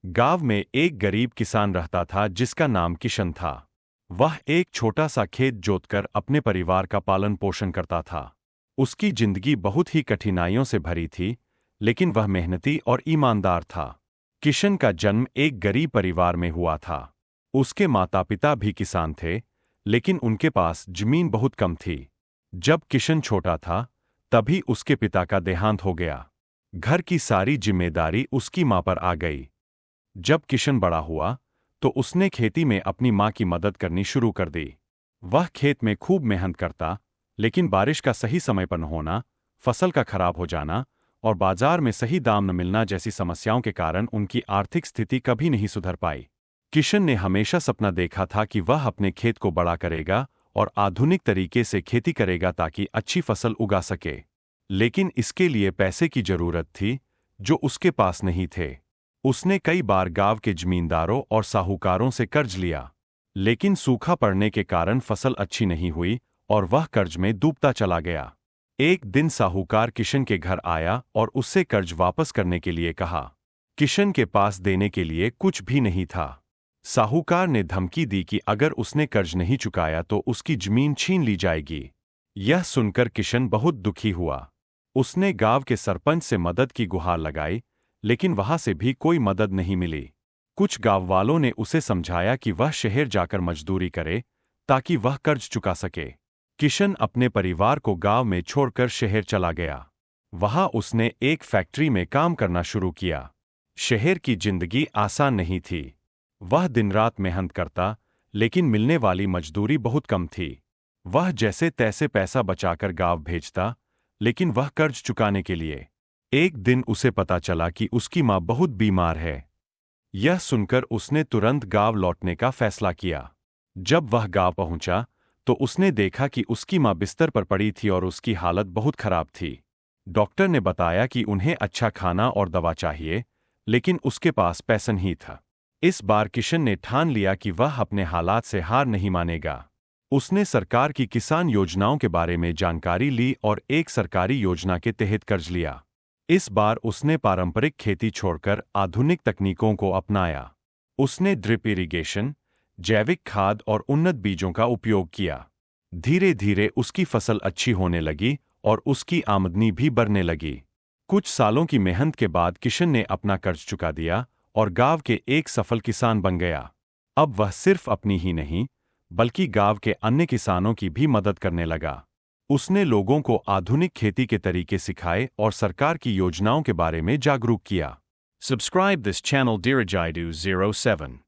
गांव में एक गरीब किसान रहता था जिसका नाम किशन था। वह एक छोटा सा खेत जोतकर अपने परिवार का पालन पोषण करता था। उसकी जिंदगी बहुत ही कठिनाइयों से भरी थी, लेकिन वह मेहनती और ईमानदार था। किशन का जन्म एक गरीब परिवार में हुआ था। उसके माता पिता भी किसान थे, लेकिन उनके पास जमीन बहुत कम थी। जब किशन छोटा था, तभी उसके पिता का देहांत हो गया। घर की सारी जिम्मेदारी उसकी मां पर आ गई। जब किशन बड़ा हुआ, तो उसने खेती में अपनी मां की मदद करनी शुरू कर दी। वह खेत में खूब मेहनत करता, लेकिन बारिश का सही समय पर न होना, फसल का खराब हो जाना और बाजार में सही दाम न मिलना जैसी समस्याओं के कारण उनकी आर्थिक स्थिति कभी नहीं सुधर पाई। किशन ने हमेशा सपना देखा था कि वह अपने खेत को बड़ा करेगा और आधुनिक तरीके से खेती करेगा ताकि अच्छी फसल उगा सके। लेकिन इसके लिए पैसे की जरूरत थी, जो उसके पास नहीं थे। उसने कई बार गांव के जमींदारों और साहूकारों से कर्ज लिया, लेकिन सूखा पड़ने के कारण फसल अच्छी नहीं हुई और वह कर्ज में डूबता चला गया। एक दिन साहूकार किशन के घर आया और उससे कर्ज वापस करने के लिए कहा। किशन के पास देने के लिए कुछ भी नहीं था। साहूकार ने धमकी दी कि अगर उसने कर्ज नहीं चुकाया तो उसकी जमीन छीन ली जाएगी। यह सुनकर किशन बहुत दुखी हुआ। उसने गांव के सरपंच से मदद की गुहार लगाई, लेकिन वहां से भी कोई मदद नहीं मिली। कुछ गांव वालों ने उसे समझाया कि वह शहर जाकर मजदूरी करे ताकि वह कर्ज चुका सके। किशन अपने परिवार को गांव में छोड़कर शहर चला गया। वहां उसने एक फैक्ट्री में काम करना शुरू किया। शहर की जिंदगी आसान नहीं थी। वह दिन रात मेहनत करता, लेकिन मिलने वाली मजदूरी बहुत कम थी। वह जैसे तैसे पैसा बचाकर गांव भेजता, लेकिन वह कर्ज चुकाने के लिए। एक दिन उसे पता चला कि उसकी मां बहुत बीमार है। यह सुनकर उसने तुरंत गांव लौटने का फैसला किया। जब वह गांव पहुंचा, तो उसने देखा कि उसकी मां बिस्तर पर पड़ी थी और उसकी हालत बहुत खराब थी। डॉक्टर ने बताया कि उन्हें अच्छा खाना और दवा चाहिए, लेकिन उसके पास पैसा नहीं था। इस बार किशन ने ठान लिया कि वह अपने हालात से हार नहीं मानेगा। उसने सरकार की किसान योजनाओं के बारे में जानकारी ली और एक सरकारी योजना के तहत कर्ज लिया। इस बार उसने पारंपरिक खेती छोड़कर आधुनिक तकनीकों को अपनाया। उसने ड्रिप इरिगेशन, जैविक खाद और उन्नत बीजों का उपयोग किया। धीरे धीरे उसकी फसल अच्छी होने लगी और उसकी आमदनी भी बढ़ने लगी। कुछ सालों की मेहनत के बाद किशन ने अपना कर्ज चुका दिया और गांव के एक सफल किसान बन गया। अब वह सिर्फ अपनी ही नहीं, बल्कि गांव के अन्य किसानों की भी मदद करने लगा। उसने लोगों को आधुनिक खेती के तरीके सिखाए और सरकार की योजनाओं के बारे में जागरूक किया। Subscribe this channel Dirijidu 07.